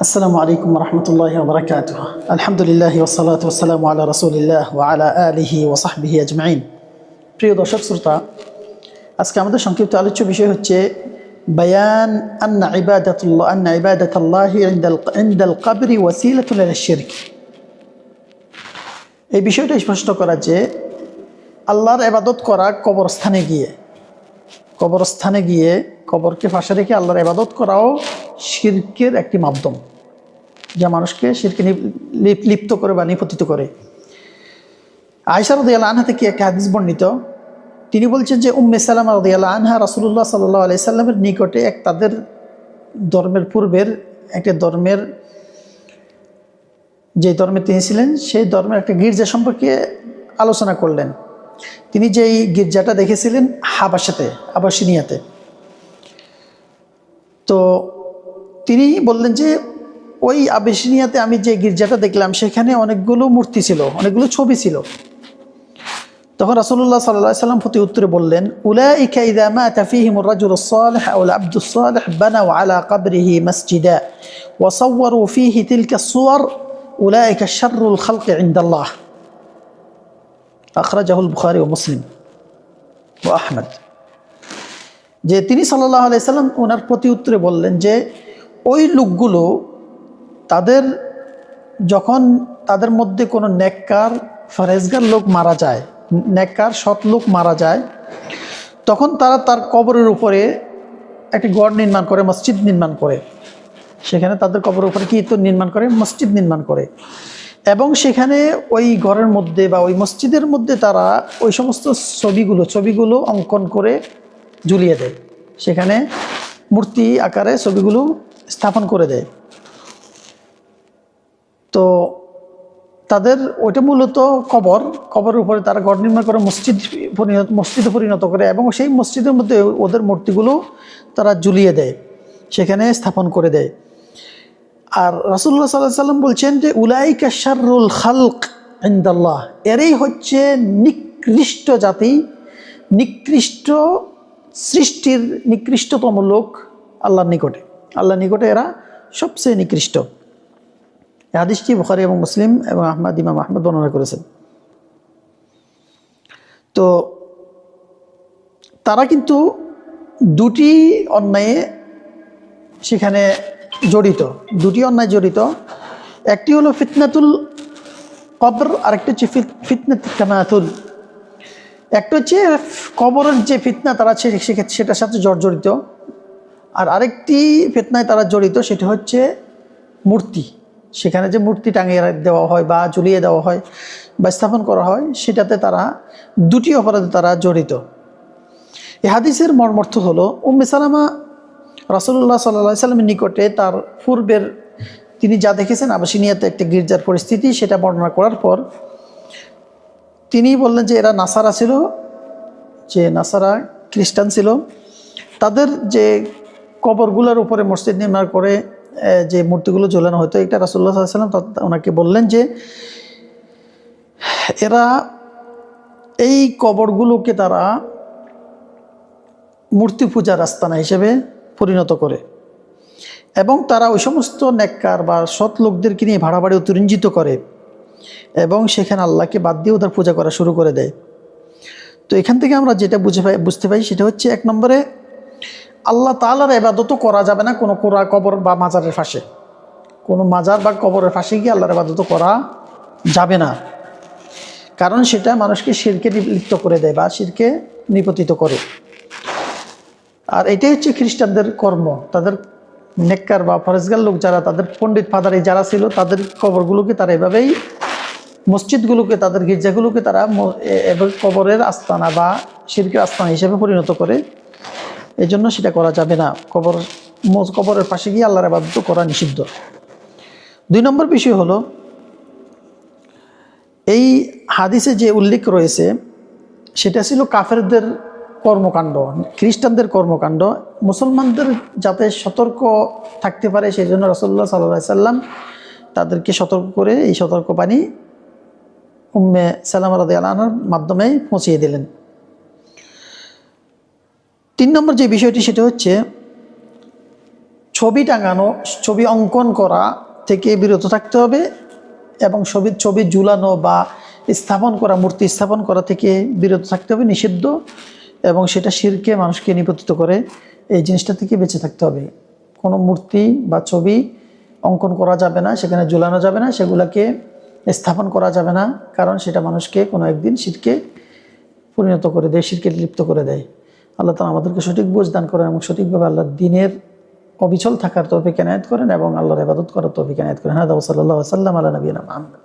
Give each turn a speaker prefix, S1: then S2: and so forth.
S1: আসসালামু আলাইকুম রহমতুল্লাহি ওয়া বারাকাতুহু। আলহামদুলিল্লাহ ওয়াসসালাতু ওয়াসসালামু আলা রাসূলিল্লাহ ওয়া আলা আলিহি ওয়া সাহবিহি আজমাইন। প্রিয় দর্শক শ্রোতা, আজকে আমাদের সংক্ষিপ্ত আলোচ্য বিষয় হচ্ছে বায়ান আন্না ইবাদাতাল্লাহি ইনদাল কবরি ওয়াসিলাতুন ইলা শিরক। এই বিষয়টা স্পষ্ট করা যে আল্লাহর ইবাদত করা কবরস্থানে গিয়ে কবরকে পাশে রেখে আল্লাহর ইবাদত করাও শিরকের একটি মাধ্যম, যা মানুষকে শিরকে লিপ্ত করে বা নিপতিত করে। আয়েশা রাদিয়াল্লাহু আনহা থেকে একটা হাদিস বর্ণিত, তিনি বলছেন যে উম্মে সালামা রাদিয়াল্লাহু আনহা রাসূলুল্লাহ সাল্লাল্লাহু আলাইহি সাল্লামের নিকটে তাদের ধর্মের পূর্বের একটা ধর্মের, যে ধর্মে তিনি ছিলেন সেই ধর্মের একটা গির্জা সম্পর্কে আলোচনা করলেন। তিনি যেই গির্জাটা দেখেছিলেন আবাসিনিয়াতে, তো তিনি বললেন যে ওই আবাসিনিয়াতে আমি যে গির্জাটা দেখলাম সেখানে অনেকগুলো মূর্তি ছিল, অনেকগুলো ছবি ছিল। তখন রাসূলুল্লাহ সাল্লাল্লাহু আলাইহি সাল্লাম প্রতি উত্তরে বললেন, উলাইকা ইযা মাতা ফীহিমুর রাজুলুস সালিহ আও আল আবদুস সালিহ বানাউ আলা কবরিহি মাসজিদা ওয়া সাওয়ারু ফীহি তিলকা সুওয়ার উলাইকা শাররুল খালকি ইনদাল্লাহ। আখরাজাহুল বুখারী ও মুসলিম ও আহমদ। যে তিনি সাল্লাল্লাহু আলাইহি সাল্লাম ওনার প্রতি উত্তরে বললেন যে ওই লোকগুলো যখন তাদের মধ্যে কোনো নেককার ফরেজগার লোক মারা যায়, নেককার সৎ লোক মারা যায়, তখন তারা তার কবরের উপরে একটি গড় নির্মাণ করে, মসজিদ নির্মাণ করে। সেখানে তাদের কবরের উপরে কি তো নির্মাণ করে? মসজিদ নির্মাণ করে। এবং সেখানে ওই ঘরের মধ্যে বা ওই মসজিদের মধ্যে তারা ওই সমস্ত ছবিগুলো অঙ্কন করে ঝুলিয়ে দেয়, সেখানে মূর্তি আকারে ছবিগুলো স্থাপন করে দেয়। তো তাদের ওইটা মূলত কবরের উপরে তারা ঘর নির্মাণ করে মসজিদে পরিণত করে, এবং সেই মসজিদের মধ্যে ওদের মূর্তিগুলো তারা ঝুলিয়ে দেয়, সেখানে স্থাপন করে দেয়। আর রাসূলুল্লাহ সাল্লাল্লাহু আলাইহি সাল্লাম বলছেন যে উলাইকা শাররুল খালক ইনদাল্লাহ, এরাই হচ্ছে নিকৃষ্ট জাতি, নিকৃষ্ট সৃষ্টির নিকৃষ্টতম লোক আল্লাহর নিকটে এরা সবচেয়ে নিকৃষ্ট। এই হাদিসটি বুখারী এবং মুসলিম এবং ইমাম আহমদ বর্ণনা করেছেন। তো তারা কিন্তু দুটি অন্যায় জড়িত। একটি হলো ফিতনাতুল কবর, আরেকটি হচ্ছে ফিতনাতুল তামাতুল। একটা হচ্ছে কবরের যে ফিতনা তারা সেটার সাথে জড়িত, আর আরেকটি ফিতনায় তারা জড়িত, সেটা হচ্ছে মূর্তি। সেখানে যে মূর্তি টাঙিয়ে দেওয়া হয় বা ঝুলিয়ে দেওয়া হয় বা স্থাপন করা হয়, সেটাতে তারা দুটি অপরাধে তারা জড়িত। এই হাদিসের মর্মার্থ হলো উম্মে সালামা রাসূলুল্লাহ সাল্লাল্লাহু আলাইহি সাল্লামের নিকটে তার পূর্বের তিনি যা দেখেছেন আবাসিনিয়াতে একটা গির্জার পরিস্থিতি, সেটা বর্ণনা করার পর তিনি বললেন যে এরা নাসারা খ্রিস্টান ছিল। তাদের যে কবরগুলোর উপরে মসজিদ নির্মাণ করে যে মূর্তিগুলো ঝোলানো হতো, এটা রাসূলুল্লাহ সাল্লাল্লাহু আলাইহি সাল্লাম ওনাকে বললেন যে এরা এই কবরগুলোকে তারা মূর্তি পূজার আস্তানা হিসেবে পরিণত করে, এবং তারা ওই সমস্ত নেককার বা সৎ লোকদেরকে নিয়ে ভাড়াবাড়ি অতিরঞ্জিত করে, এবং সেখানে আল্লাহকে বাদ দিয়ে ওদের পূজা করা শুরু করে দেয়। তো এখান থেকে আমরা যেটা বুঝতে পাই সেটা হচ্ছে, এক নম্বরে আল্লাহ তাআলার ইবাদতও করা যাবে না কোনো কবর বা মাজারের পাশে, কোনো মাজার বা কবরের পাশে গিয়ে আল্লাহর ইবাদতও করা যাবে না, কারণ সেটা মানুষকে শিরকে লিপ্ত করে দেয় বা শিরকে নিপতিত করে। আর এটাই হচ্ছে খ্রিস্টানদের কর্ম। তাদের নেককার বা ফরেজগার লোক যারা, তাদের পণ্ডিত ফাদারি যারা ছিল, তাদের কবরগুলোকে তারা এভাবেই, মসজিদগুলোকে, তাদের গির্জাগুলোকে তারা কবরের আস্তানা বা শিরকের আস্তানা হিসেবে পরিণত করে। এই জন্য সেটা করা যাবে না, কবরের পাশে গিয়ে আল্লাহর ইবাদত করা নিষিদ্ধ। 2 নম্বর বিষয় হলো, এই হাদিসে যে উল্লেখ রয়েছে সেটা ছিল কাফেরদের কর্মকাণ্ড, খ্রিস্টানদের কর্মকাণ্ড। মুসলমানদের যাতে সতর্ক থাকতে পারে সেই জন্য রাসূলুল্লাহ সাল্লাল্লাহু আলাইহি সাল্লাম তাদেরকে সতর্ক করে এই সতর্কবাণী উম্মে সালামা রাদিয়াল্লাহু আনহার মাধ্যমে পৌঁছিয়ে দিলেন। 3 নম্বর যে বিষয়টি সেটা হচ্ছে ছবি টাঙানো, ছবি অঙ্কন করা থেকে বিরত থাকতে হবে এবং ছবি ঝুলানো বা স্থাপন করা, মূর্তি স্থাপন করা থেকে বিরত থাকতে হবে, নিষিদ্ধ, এবং সেটা শিরকে মানুষকে নিপতিত করে। এই জিনিসটা থেকে বেঁচে থাকতে হবে। কোনো মূর্তি বা ছবি অঙ্কন করা যাবে না, সেখানে ঝুলানো যাবে না, সেগুলোকে স্থাপন করা যাবে না, কারণ সেটা মানুষকে কোনো একদিন শিরকে পরিণত করে দেয়, শিরকে লিপ্ত করে দেয়। আল্লাহ তাআলা আমাদেরকে সঠিক বুঝ দান করেন এবং সঠিকভাবে আল্লাহর দ্বীনের অবিচল থাকার তৌফিক এনায়েত করেন এবং আল্লাহর ইবাদত করার তৌফিক এনায়েত করেন। হাদা ওয়া সাল্লাল্লাহু ওয়া সাল্লাম আলা নবিয়িনা মুহাম্মদ।